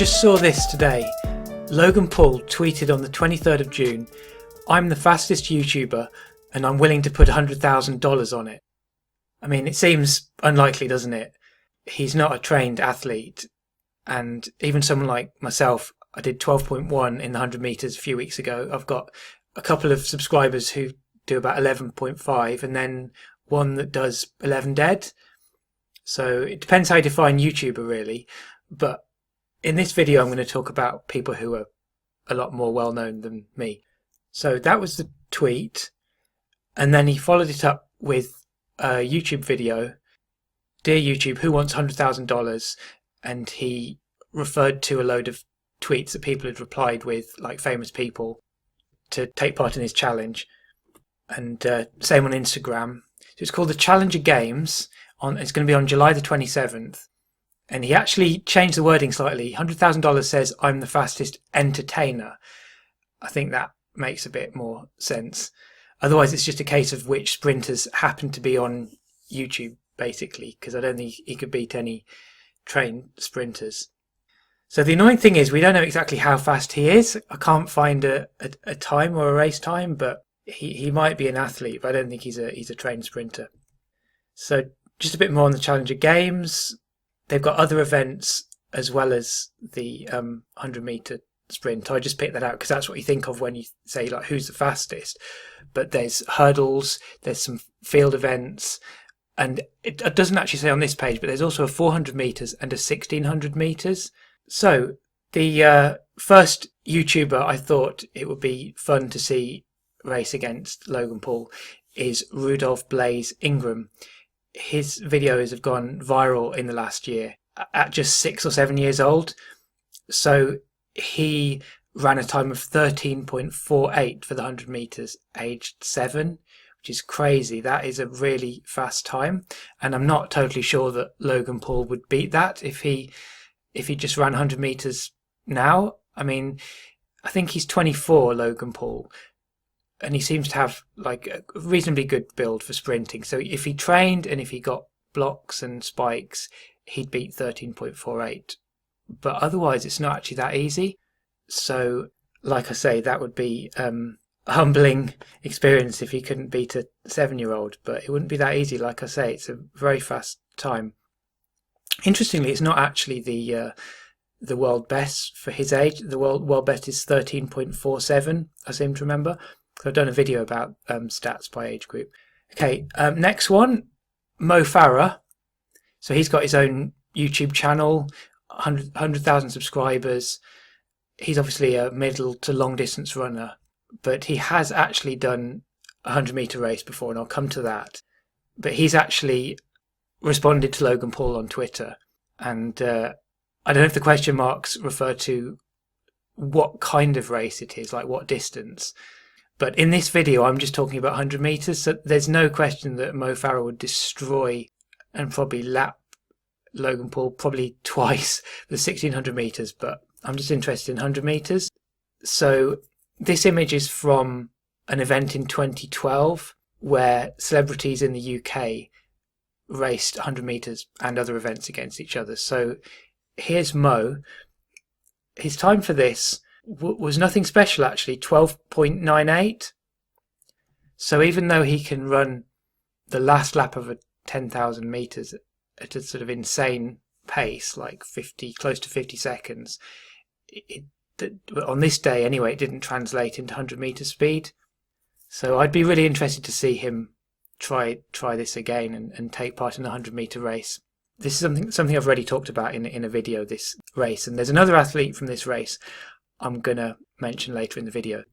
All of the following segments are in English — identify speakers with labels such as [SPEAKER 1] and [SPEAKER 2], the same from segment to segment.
[SPEAKER 1] just saw this today. Logan Paul tweeted on the 23rd of June, "I'm the fastest YouTuber and I'm willing to put $100,000 on it." I mean, it seems unlikely, doesn't it? He's not a trained athlete, and even someone like myself, I did 12.1 in the 100 meters a few weeks ago. I've got a couple of subscribers who do about 11.5 and then one that does 11 dead. So it depends how you define YouTuber, really. But in this video, I'm going to talk about people who are a lot more well known than me. So that was the tweet, and then he followed it up with a YouTube video. "Dear YouTube, who wants $100,000? And he referred to a load of tweets that people had replied with, like famous people, to take part in his challenge. And same on Instagram. So it's called the Challenger Games. It's going to be on July the 27th. And he actually changed the wording slightly. $100,000 says, "I'm the fastest entertainer." I think that makes a bit more sense. Otherwise, it's just a case of which sprinters happen to be on YouTube, basically, because I don't think he could beat any trained sprinters. So the annoying thing is we don't know exactly how fast he is. I can't find a time or a race time, but he might be an athlete, but I don't think he's a trained sprinter. So just a bit more on the Challenger Games. They've got other events as well as the 100-meter sprint. I just picked that out because that's what you think of when you say, like, who's the fastest. But there's hurdles, there's some field events, and it doesn't actually say on this page, but there's also a 400 meters and a 1600 meters. So the first YouTuber I thought it would be fun to see race against Logan Paul is Rudolph Ingram. His videos have gone viral in the last year at just 6 or 7 years old. So he ran a time of 13.48 for the 100 meters aged 7, which is crazy. That is a really fast time, and I'm not totally sure that Logan Paul would beat that if he just ran 100 meters now. I mean, I think he's 24, Logan Paul, and he seems to have like a reasonably good build for sprinting. So if he trained and if he got blocks and spikes, he'd beat 13.48. But otherwise, it's not actually that easy. So, like I say, that would be a humbling experience if he couldn't beat a 7-year-old. But it wouldn't be that easy. Like I say, it's a very fast time. Interestingly, it's not actually the world best for his age. The world best is 13.47, I seem to remember. I've done a video about stats by age group. Okay, next one, Farah. So he's got his own YouTube channel, 100,000 subscribers. He's obviously a middle to long distance runner, but he has actually done a 100-meter race before, and I'll come to that. But he's actually responded to Logan Paul on Twitter, and I don't know if the question marks refer to what kind of race it is, like what distance. But in this video, I'm just talking about 100 meters. So there's no question that Farah would destroy and probably lap Logan Paul probably twice the 1600 meters. But I'm just interested in 100 meters. So this image is from an event in 2012 where celebrities in the UK raced 100 meters and other events against each other. So here's Mo. His time for this was nothing special, actually, 12.98. So even though he can run the last lap of a 10,000 meters at a sort of insane pace, like close to 50 seconds, on this day anyway, it didn't translate into 100 meter speed. So I'd be really interested to see him try this again and take part in the 100 meter race. This is something I've already talked about in a video, this race, and there's another athlete from this race I'm going to mention later in the video.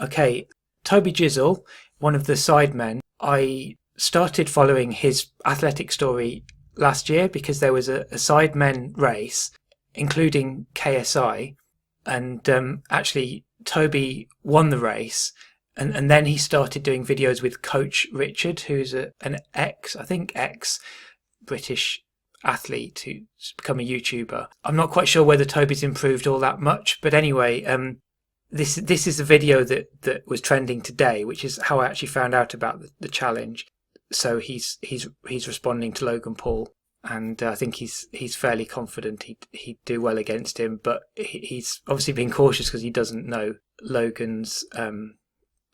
[SPEAKER 1] Okay, TBJZL, one of the Sidemen. I started following his athletic story last year because there was a Sidemen race, including KSI, and actually Tobi won the race, and then he started doing videos with Coach Richard, who's an ex-British athlete who's become a YouTuber. I'm not quite sure whether Tobi's improved all that much, but anyway, this is a video that was trending today, which is how I actually found out about the challenge. So he's responding to Logan Paul and I think he's fairly confident he'd do well against him, but he's obviously being cautious because he doesn't know Logan's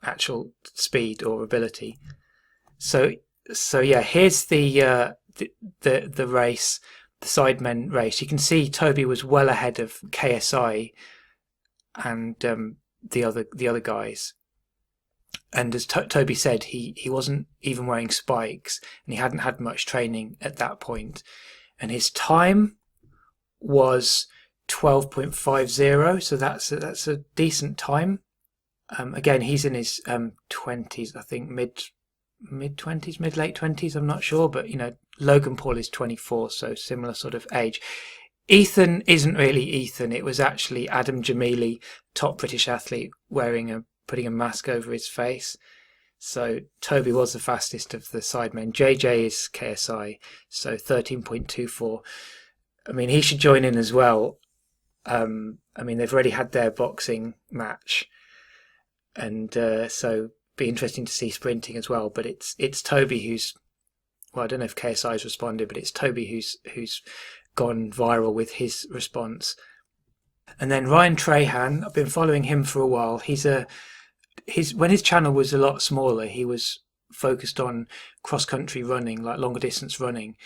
[SPEAKER 1] actual speed or ability. So yeah, here's the race, the Sidemen race. You can see Toby was well ahead of KSI and the other guys. And as Toby said, he wasn't even wearing spikes, and he hadn't had much training at that point. And his time was 12.50, so that's a decent time. Again, he's in his 20s, I think mid-20s, mid-late 20s, I'm not sure, but Logan Paul is 24, so similar sort of age. Ethan isn't really Ethan. It was actually Adam Jamili, top British athlete, putting a mask over his face. So Toby was the fastest of the Sidemen. JJ is KSI, so 13.24. I mean, he should join in as well. I mean, they've already had their boxing match, and so be interesting to see sprinting as well. But it's Toby who's, well, I don't know if KSI's responded, but it's Toby who's gone viral with his response. And then Ryan Trahan, I've been following him for a while. When his channel was a lot smaller, he was focused on cross-country running, like longer distance running,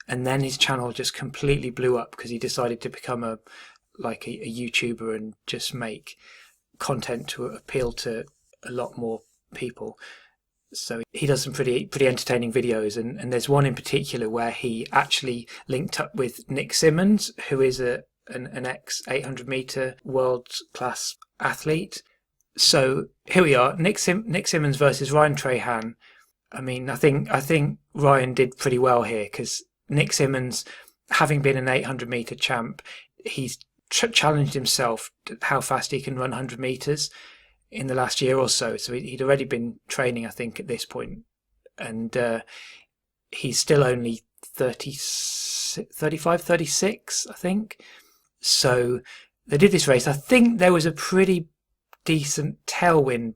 [SPEAKER 1] and then his channel just completely blew up because he decided to become a YouTuber and just make content to appeal to a lot more people. So he does some pretty entertaining videos, and there's one in particular where he actually linked up with Nick Symmonds, who is an ex 800 meter world class athlete. So here we are, Nick Symmonds versus Ryan Trahan. I mean, I think Ryan did pretty well here because Nick Symmonds, having been an 800 meter champ, he's challenged himself to how fast he can run 100 meters in the last year or so. So he'd already been training, I think, at this point, and he's still only 35, 36, I think. So they did this race. I think there was a pretty decent tailwind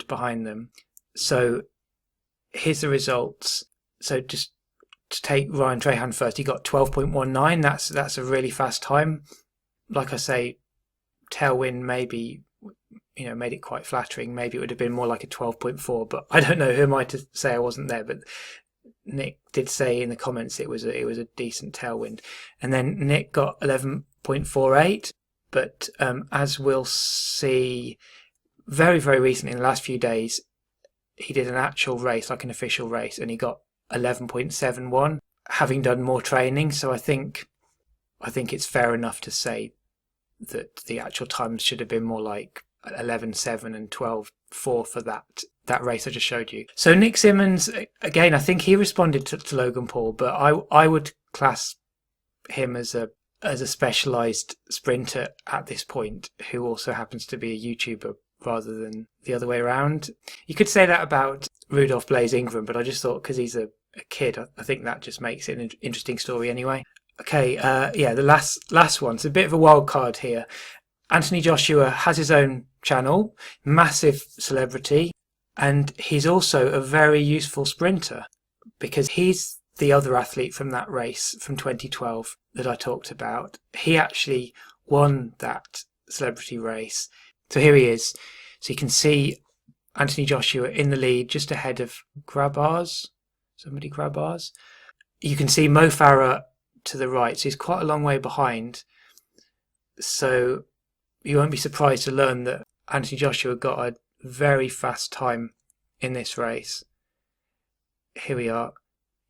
[SPEAKER 1] behind them. So here's the results. So just to take Ryan Trahan first, he got 12.19. That's a really fast time. Like I say, tailwind maybe made it quite flattering. Maybe it would have been more like a 12.4, but I don't know. Who am I to say I wasn't there? But Nick did say in the comments it was a decent tailwind. And then Nick got 11.48. But as we'll see, very, very recently, in the last few days, he did an actual race, like an official race, and he got 11.71, having done more training. So I think it's fair enough to say that the actual times should have been more like 11.7 and 12.4 for that race I just showed you. So Nick Symmonds, again, I think he responded to Logan Paul, but I would class him as a specialized sprinter at this point, who also happens to be a YouTuber rather than the other way around. You could say that about Rudolph Ingram, but I just thought because he's a kid, I think that just makes it an interesting story anyway. Okay, the last one. It's a bit of a wild card here. Anthony Joshua has his own channel, massive celebrity, and he's also a very useful sprinter because he's the other athlete from that race from 2012 that I talked about. He actually won that celebrity race. So here he is. So you can see Anthony Joshua in the lead, just ahead of Grabars. Somebody Grabars. You can see Mo Farah to the right. So he's quite a long way behind. So you won't be surprised to learn that Anthony Joshua got a very fast time in this race. Here we are.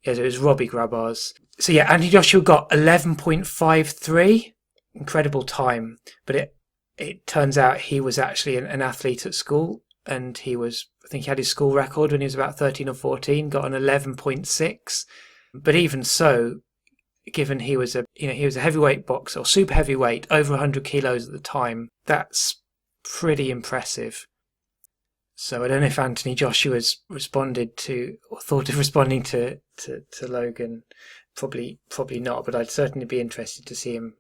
[SPEAKER 1] Yes, it was Robbie Grabars. So yeah, Anthony Joshua got 11.53. Incredible time. But it turns out he was actually an athlete at school, and I think he had his school record when he was about 13 or 14, got an 11.6. But even so, given he was a heavyweight boxer, or super heavyweight, over 100 kilos at the time, that's pretty impressive. So I don't know if Anthony Joshua's responded to, or thought of responding to Logan. Probably not, but I'd certainly be interested to see him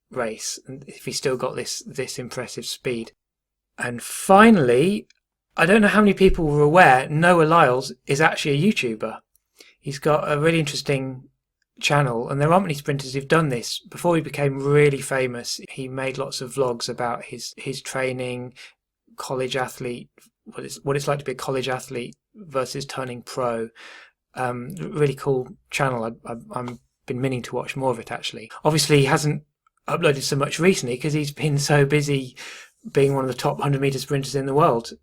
[SPEAKER 1] race, and if he's still got this impressive speed. And finally, I don't know how many people were aware, Noah Lyles is actually a YouTuber. He's got a really interesting channel, and there aren't many sprinters who've done this. Before he became really famous, he made lots of vlogs about his training, college athlete, what it's like to be a college athlete versus turning pro. Really cool channel. I've been meaning to watch more of it, actually. Obviously, he hasn't uploaded so much recently because he's been so busy being one of the top 100-meter sprinters in the world.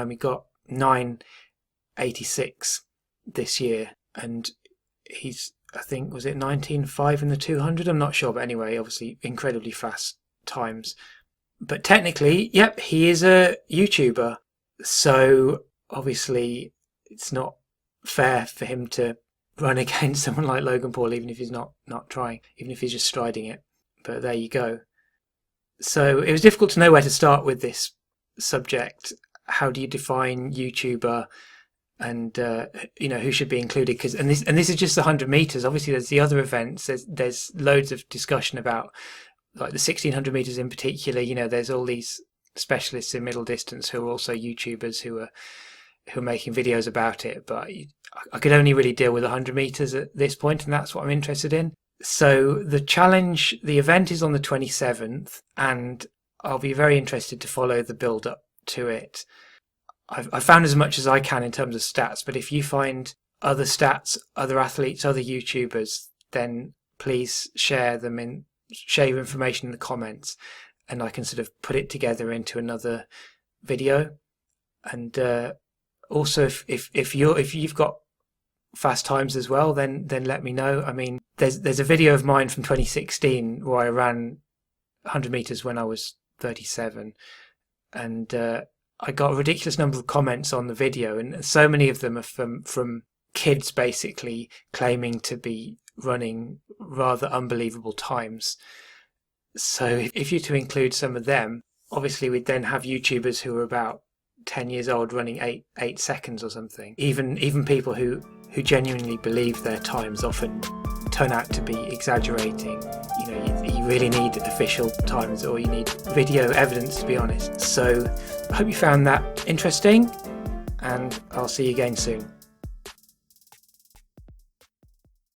[SPEAKER 1] He got 9:86 this year, and he's, I think, was it 19.5 in the 200? I'm not sure, but anyway, obviously incredibly fast times. But technically, yep, he is a YouTuber, so obviously it's not fair for him to run against someone like Logan Paul, even if he's not trying, even if he's just striding it. But there you go. So it was difficult to know where to start with this subject. How do you define YouTuber, and who should be included? And this is just the 100 meters. Obviously, there's the other events. There's loads of discussion about, like, the 1600 meters in particular. There's all these specialists in middle distance who are also YouTubers who are making videos about it. But I could only really deal with 100 meters at this point, and that's what I'm interested in. So the event is on the 27th, and I'll be very interested to follow the build up to it. I've found as much as I can in terms of stats, but if you find other stats, other athletes, other YouTubers, then please share your information in the comments, and I can sort of put it together into another video. And also, if you've got fast times as well, then let me know. I mean, there's a video of mine from 2016 where I ran 100 meters when I was 37, and I got a ridiculous number of comments on the video, and so many of them are from kids basically claiming to be running rather unbelievable times. So if you're to include some of them, obviously we'd then have YouTubers who are about 10 years old running 8 seconds or something. Even people who genuinely believe their times often turn out to be exaggerating. You really need official times, or you need video evidence, to be honest. So I hope you found that interesting, and I'll see you again soon.